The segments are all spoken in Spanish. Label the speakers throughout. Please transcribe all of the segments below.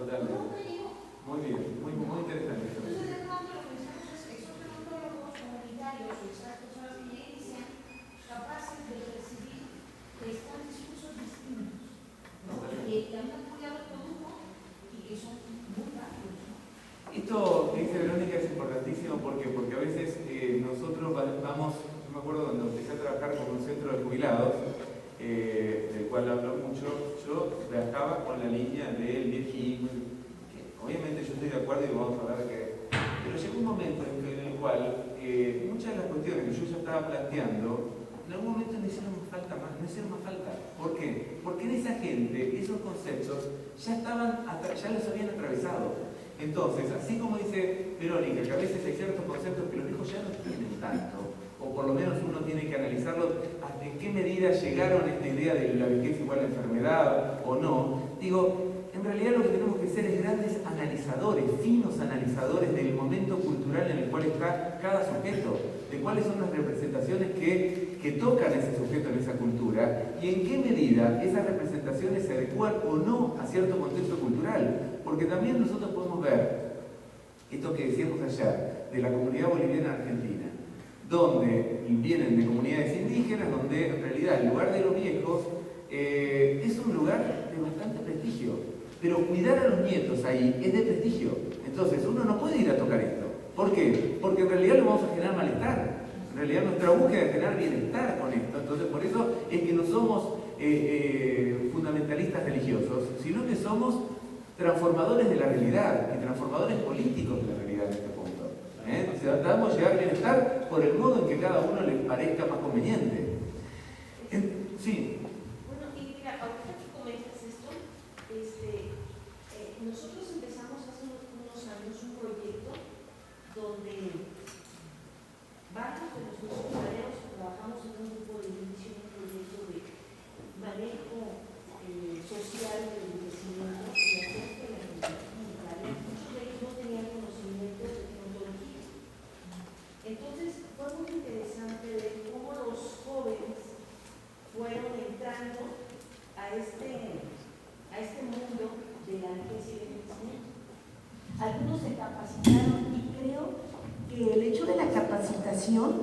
Speaker 1: totalmente. Muy bien, muy interesante.
Speaker 2: Entonces, de pronto, lo que necesitamos es esos gerontólogos comunitarios o esas personas que sean capaces de percibir que están discursos distintos, ¿no? Que han apoyado el producto y que son muy válidos, ¿no?
Speaker 1: Esto que dice Verónica es importantísimo porque a veces nosotros vamos, yo me acuerdo cuando empecé a trabajar con un centro de jubilados, del cual hablo mucho, yo trabajaba con la línea del viejismo, que obviamente yo estoy de acuerdo y vamos a hablar pero llegó un momento en el cual muchas de las cuestiones que yo ya estaba planteando, en algún momento me hicieron falta más, me hicieron más falta. ¿Por qué? Porque en esa gente, esos conceptos ya los habían atravesado. Entonces, así como dice Verónica, que a veces hay ciertos conceptos que los viejos ya no tienen tanto, o por lo menos uno tiene que analizarlo hasta en qué medida llegaron a esta idea de la vejez igual a enfermedad o no. Digo, en realidad lo que tenemos que ser es grandes analizadores, finos analizadores del momento cultural en el cual está cada sujeto, de cuáles son las representaciones que tocan a ese sujeto en esa cultura y en qué medida esas representaciones se adecúan o no a cierto contexto cultural. Porque también nosotros podemos ver esto que decíamos ayer de la comunidad boliviana argentina, donde vienen de comunidades indígenas, donde en realidad el lugar de los viejos es un lugar de bastante prestigio, pero cuidar a los nietos ahí es de prestigio. Entonces uno no puede ir a tocar esto. ¿Por qué? Porque en realidad lo vamos a generar malestar. En realidad nuestra búsqueda es generar bienestar con esto. Entonces por eso es que no somos fundamentalistas religiosos, sino que somos transformadores de la realidad y transformadores políticos de la realidad en este punto. O sea, tratamos de llegar bienestar por el modo en que cada uno le parezca más conveniente. Sí.
Speaker 2: Bueno, y mira, ahorita que comentas esto, nosotros empezamos hace unos años un proyecto donde varios de los funcionarios trabajamos en un grupo de inicio, un proyecto de manejo social del envejecimiento y acerca de la comunidad comunitaria. Muchos de ellos no tenían conocimiento de gerontología. Entonces fue muy interesante ver cómo los jóvenes fueron entrando a este mundo de la vejez y el envejecimiento. Algunos se capacitaron y creo que el hecho de la capacitación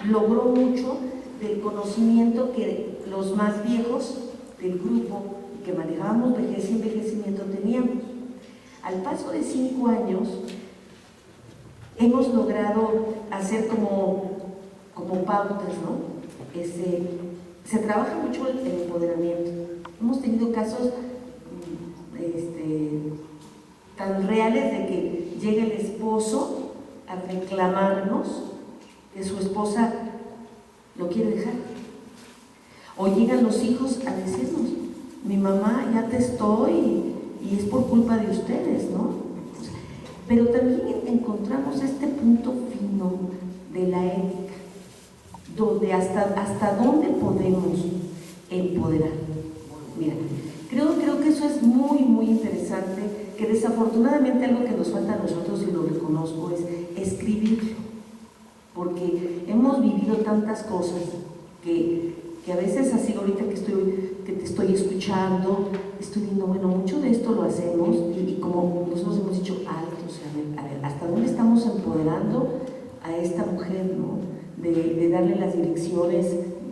Speaker 2: logró mucho del conocimiento que los más viejos del grupo que manejábamos vejez y envejecimiento teníamos. Al paso de 5 años hemos logrado hacer como pautas, ¿no? Se trabaja mucho el empoderamiento. Hemos tenido casos tan reales de que llega el esposo a reclamarnos que su esposa lo quiere dejar, o llegan los hijos a decirnos: mi mamá ya te estoy y es por culpa de ustedes, ¿no? Pero también encontramos este punto fino de la ética, donde hasta dónde podemos empoderar. Mira, creo que eso es muy interesante, que desafortunadamente algo que nos falta a nosotros, y lo reconozco, es escribir, porque hemos vivido tantas cosas que a veces, así ahorita que te estoy escuchando, estoy viendo, bueno, mucho de esto lo hacemos y como nosotros hemos dicho, alto, o sea, a ver, ¿hasta dónde estamos empoderando a esta mujer, ¿no? De darle las direcciones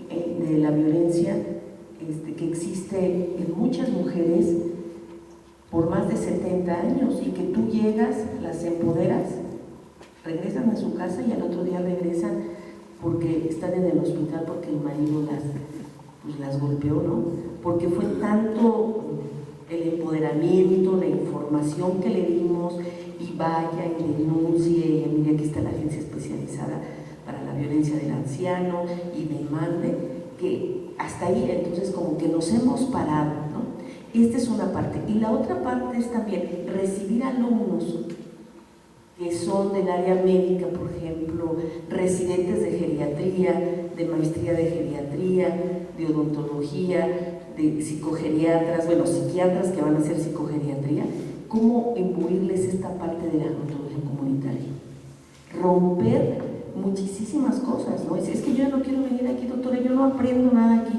Speaker 2: de la violencia que existe en muchas mujeres por más de 70 años, y que tú llegas, las empoderas, regresan a su casa y al otro día regresan porque están en el hospital porque el marido las golpeó, ¿no? Porque fue tanto el empoderamiento, la información que le dimos, y vaya y denuncie, y mire, aquí está la agencia especializada para la violencia del anciano, y demande, que hasta ahí entonces como que nos hemos parado, ¿no? Esta es una parte. Y la otra parte es también recibir alumnos que son del área médica, por ejemplo, residentes de geriatría, de maestría de geriatría, de odontología, de psicogeriatras, bueno, psiquiatras que van a hacer psicogeriatría, cómo imbuirles esta parte de la gerontología comunitaria. Romper muchísimas cosas, ¿no? Es que yo ya no quiero venir aquí, doctora, yo no aprendo nada aquí.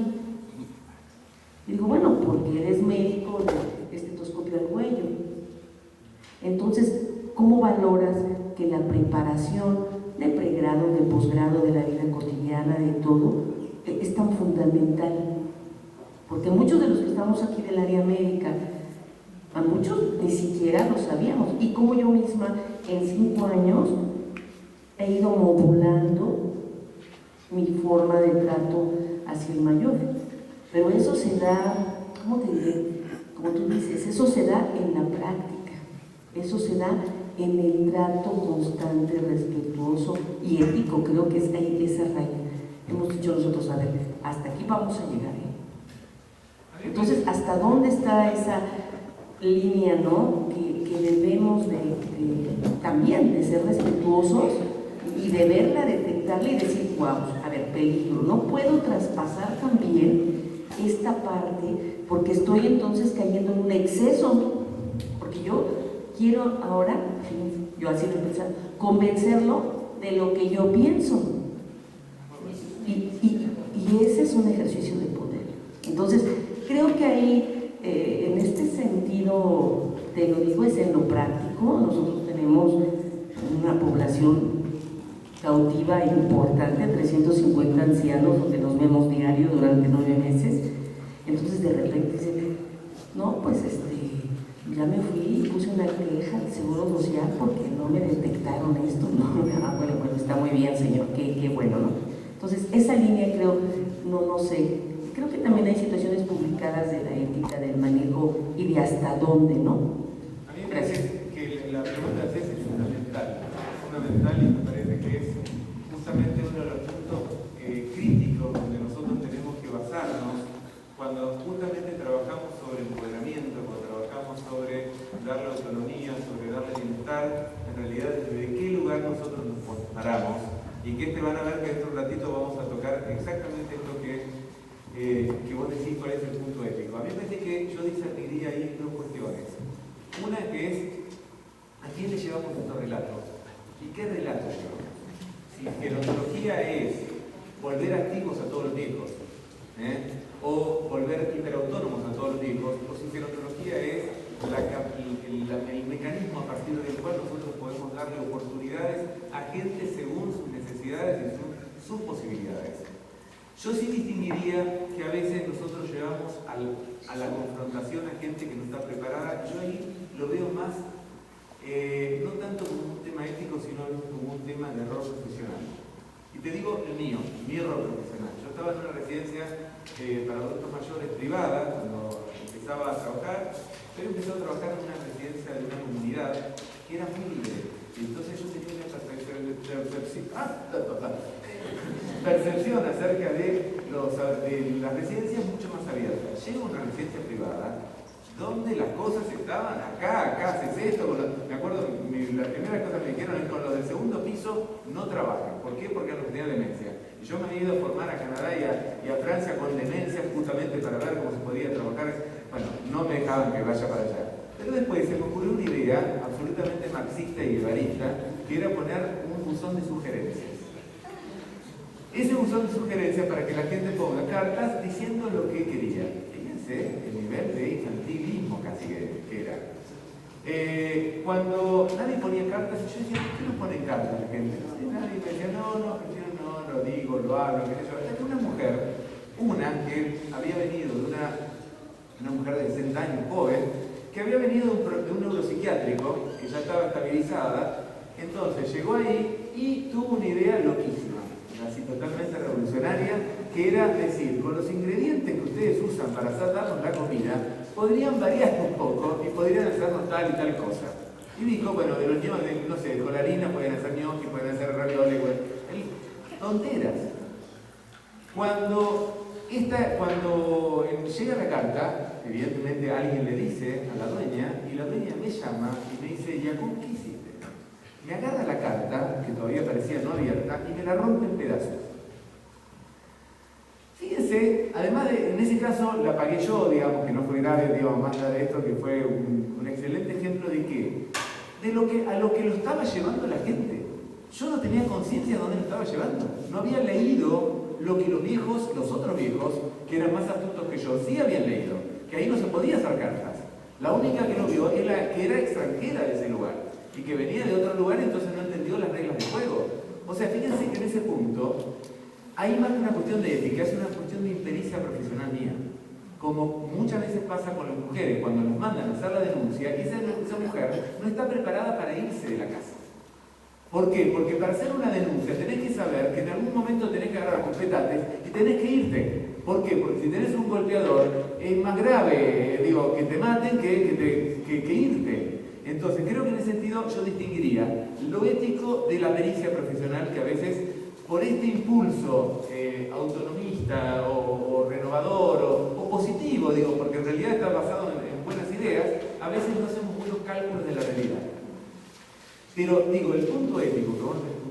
Speaker 2: Y digo, bueno, porque eres médico Entonces, ¿cómo valoras que la preparación de pregrado, de posgrado, de la vida cotidiana, de todo, es tan fundamental? Porque muchos de los que estamos aquí del área médica, a muchos ni siquiera lo sabíamos. Y como yo misma en 5 años he ido modulando mi forma de trato hacia el mayor. Pero eso se da, ¿cómo te diré? Como tú dices, eso se da en la práctica, eso se da en el trato constante, respetuoso y ético. Creo que es ahí esa raya. Hemos dicho nosotros, a ver, hasta aquí vamos a llegar, ¿eh? Entonces, ¿hasta dónde está esa línea, ¿no? Que debemos también de ser respetuosos y de verla, detectarla y decir, wow, a ver, peligro, no puedo traspasar también esta parte porque estoy entonces cayendo en un exceso, porque yo quiero ahora, yo así lo he pensado, convencerlo de lo que yo pienso, y ese es un ejercicio de poder. Entonces, creo que ahí, en este sentido, te lo digo, es en lo práctico. Nosotros tenemos una población cautiva importante, 350 ancianos, donde nos vemos diario durante 9 meses. Entonces, de repente dicen, no, pues ya me fui y puse una queja al Seguro Social porque no me detectaron esto. No, bueno, está muy bien, señor, qué bueno, ¿no? Entonces, esa línea creo, no sé, creo que también hay situaciones publicadas de la ética del manejo y de hasta dónde, ¿no?
Speaker 1: A mí me parece que la pregunta es fundamental, y me parece que es justamente uno de los puntos críticos donde nosotros tenemos que basarnos cuando justamente trabajamos sobre empoderamiento, cuando trabajamos sobre darle autonomía, sobre darle bienestar, en realidad desde qué lugar nosotros nos paramos, y que van a ver que en un ratito vamos a tocar exactamente esto que vos decís, cuál es el punto ético. A mí me parece que yo discerniría ahí 2 cuestiones. Una que es, ¿a quién le llevamos estos relatos? ¿Y qué relatos llevamos? Si gerontología es volver activos a todos los viejos, o volver hiperautónomos a todos los viejos, o si gerontología es el mecanismo a partir del cual nosotros podemos darle oportunidades a gente según sus necesidades y sus posibilidades. Yo sí distinguiría que a veces nosotros llevamos a la confrontación a gente que no está preparada. Yo ahí lo veo más, no tanto como un tema ético, sino como un tema de error profesional. Y te digo mi error profesional. Yo estaba en una residencia para adultos mayores privada cuando empezaba a trabajar, pero empecé a trabajar en una residencia de una comunidad que era muy libre. Y entonces yo tenía una percepción acerca de las residencias mucho más abiertas. Llego a una residencia privada donde las cosas estaban acá haces esto. Me acuerdo, la primera cosa que me dijeron es con los del segundo piso no trabajan. ¿Por qué? Porque los tenía demencia. Y yo me he ido a formar a Canadá y a Francia con demencia justamente para ver cómo se podía trabajar. Bueno, no me dejaban que vaya para allá. Pero después se me ocurrió una idea absolutamente marxista y guevarista, que era poner un buzón de sugerencias. Ese buzón de sugerencias para que la gente ponga cartas diciendo lo que quería. Fíjense el nivel de infantilismo casi que era. Cuando nadie ponía cartas, yo decía, ¿por qué no ponen cartas la gente? Y nadie me decía, no, prefiero no, lo digo, lo hablo, qué sé yo. Hasta que una mujer, que había venido de una mujer de 60 años, joven, que había venido de un neuropsiquiátrico, que ya estaba estabilizada, entonces llegó ahí y tuvo una idea loquísima, así totalmente revolucionaria, que era decir, con los ingredientes que ustedes usan para darnos la comida, podrían variar un poco y podrían hacernos tal y tal cosa. Y dijo, bueno, de los ñoquis, no sé, con la harina pueden hacer ñoquis, pueden hacer ravioles, tonteras. Cuando llega la carta, evidentemente alguien le dice a la dueña, y la dueña me llama y me dice, Jacob, ¿qué hiciste? Me agarra la carta, que todavía parecía no abierta, y me la rompe en pedazos. Fíjense, además en ese caso la pagué yo, digamos, que no fue grave, digamos, más allá de esto, que fue un excelente ejemplo de qué, a lo que lo estaba llevando la gente. Yo no tenía conciencia de dónde lo estaba llevando. No había leído lo que los otros viejos, que eran más astutos que yo, sí habían leído, que ahí no se podía hacer cartas. La única que lo vio es la que era extranjera de ese lugar y que venía de otro lugar, entonces no entendió las reglas del juego. O sea, fíjense que en ese punto hay más que una cuestión de ética, es una cuestión de impericia profesional mía. Como muchas veces pasa con las mujeres, cuando nos mandan a hacer la denuncia, y esa mujer no está preparada para irse de la casa. ¿Por qué? Porque para hacer una denuncia tenés que saber que en algún momento tenés que agarrar los petates y tenés que irte. ¿Por qué? Porque si tenés un golpeador, es más grave, que te maten que irte. Entonces, creo que en ese sentido yo distinguiría lo ético de la pericia profesional, que a veces, por este impulso autonomista o renovador o positivo, porque en realidad está basado en buenas ideas, a veces no hacemos buenos cálculos de la realidad. Pero, el punto ético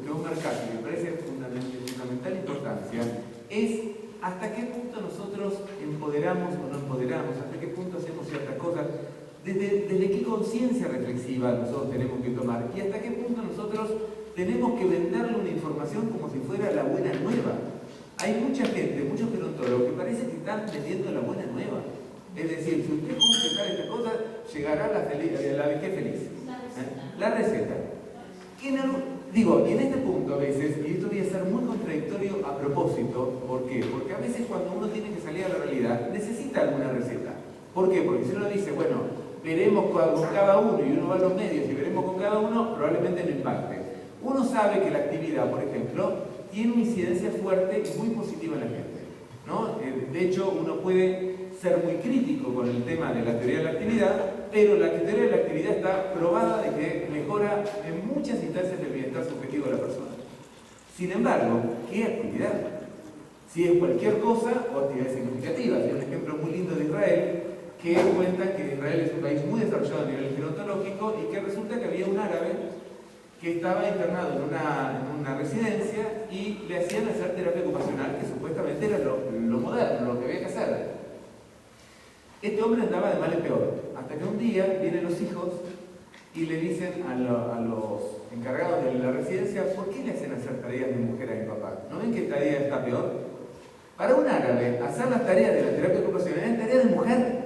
Speaker 1: que vos marcaste, que me parece de fundamental importancia, es hasta qué punto nosotros empoderamos o no empoderamos, hasta qué punto hacemos ciertas cosas, desde qué conciencia reflexiva nosotros tenemos que tomar y hasta qué punto nosotros tenemos que venderle una información como si fuera la buena nueva. Hay mucha gente, muchos gerontólogos que parece que están vendiendo la buena nueva. Es decir, si usted cumple tal esta cosa, llegará la vejez feliz. La receta. Y en este punto a veces, y esto voy a ser muy contradictorio a propósito, ¿por qué? Porque a veces cuando uno tiene que salir a la realidad, necesita alguna receta. ¿Por qué? Porque si uno dice, bueno, veremos con cada uno, y uno va a los medios y veremos con cada uno, probablemente no impacte. Uno sabe que la actividad, por ejemplo, tiene una incidencia fuerte y muy positiva en la gente, ¿no? De hecho, uno puede ser muy crítico con el tema de la teoría de la actividad, pero la teoría de la actividad está probada de que mejora en muchas instancias del bienestar subjetivo de la persona. Sin embargo, ¿qué actividad? Si es cualquier cosa o actividad significativa. Hay un ejemplo muy lindo de Israel que cuenta que Israel es un país muy desarrollado a nivel gerontológico y que resulta que había un árabe que estaba internado en una residencia y le hacían hacer terapia ocupacional, que supuestamente era lo moderno, lo que había que hacer. Este hombre andaba de mal en peor, hasta que un día vienen los hijos y le dicen a los encargados de la residencia, ¿por qué le hacen hacer tareas de mujer a mi papá? ¿No ven que tarea está peor? Para un árabe, hacer las tareas de la terapia ocupacional es tarea de mujer.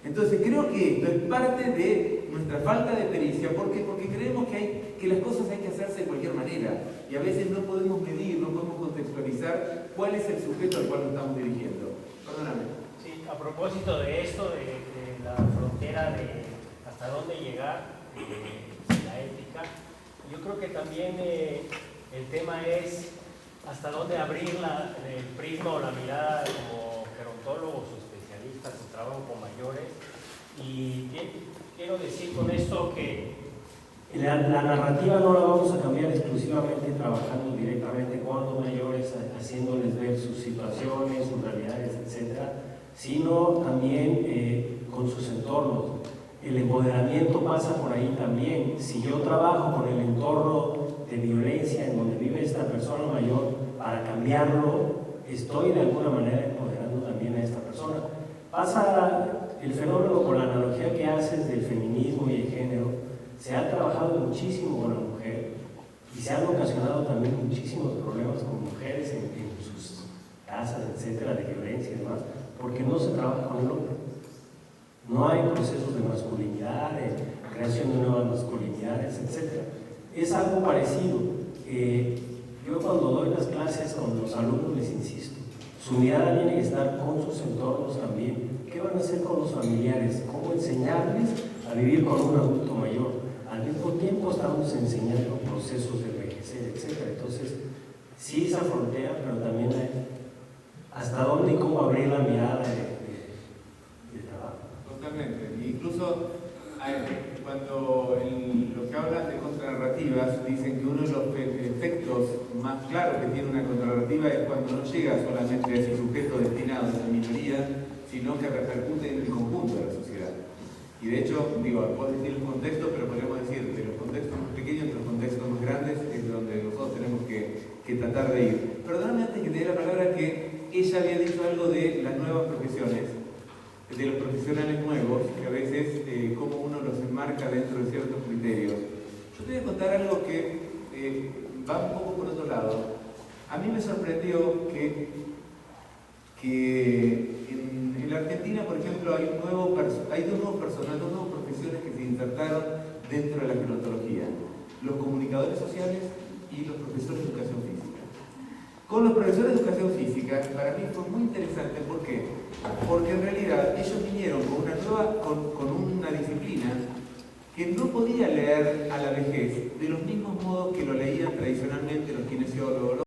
Speaker 1: Entonces creo que esto es parte de nuestra falta de pericia. ¿Por qué? Porque creemos que las cosas hay que hacerse de cualquier manera y a veces no podemos medir, no podemos contextualizar cuál es el sujeto al cual nos estamos dirigiendo. Perdóname.
Speaker 3: Sí, a propósito de esto, de la frontera de hasta dónde llegar, la ética, yo creo que también el tema es hasta dónde abrir el prisma o la mirada como gerontólogos o especialistas que trabajan con mayores. Y quiero decir con esto que la narrativa no la vamos a cambiar exclusivamente trabajando directamente con los mayores, haciéndoles ver sus situaciones, sus realidades, etcétera, sino también con sus entornos. El empoderamiento pasa por ahí también. Si yo trabajo con el entorno de violencia en donde vive esta persona mayor, para cambiarlo, estoy de alguna manera empoderando también a esta persona. Pasa el fenómeno con la analogía que haces del feminismo y el género. Se ha trabajado muchísimo con la mujer y se han ocasionado también muchísimos problemas con mujeres en sus casas, etcétera, de violencia y demás, porque no se trabaja con el hombre. No hay procesos de masculinidad, de creación de nuevas masculinidades, etcétera. Es algo parecido. Yo cuando doy las clases con los alumnos les insisto, su mirada tiene que estar con sus entornos también. ¿Qué van a hacer con los familiares? ¿Cómo enseñarles a vivir con un adulto mayor? Al mismo tiempo estamos enseñando procesos de envejecer, etcétera. Entonces, sí esa frontera, pero también hay hasta dónde y cómo abrir la mirada de trabajo.
Speaker 1: Totalmente. Incluso cuando lo que hablan de contrarrativas dicen que uno de los efectos más claros que tiene una contrarrativa es cuando no llega solamente a ese sujeto destinado a esa minoría, sino que repercute en el conjunto de la sociedad. Y de hecho, puedo decir el contexto, pero podríamos decir de los contextos más pequeños a los contextos más grandes es donde nosotros tenemos que tratar de ir. Perdóname antes que te dé la palabra que ella había dicho algo de las nuevas profesiones, de los profesionales nuevos, que a veces como uno los enmarca dentro de ciertos criterios. Yo te voy a contar algo que va un poco por otro lado. A mí me sorprendió que en la Argentina, por ejemplo, hay dos nuevos personajes, dos insertaron dentro de la gerontología, los comunicadores sociales y los profesores de educación física. Con los profesores de educación física, para mí fue muy interesante. ¿Por qué? Porque en realidad ellos vinieron con una disciplina que no podía leer a la vejez de los mismos modos que lo leían tradicionalmente los kinesiólogos,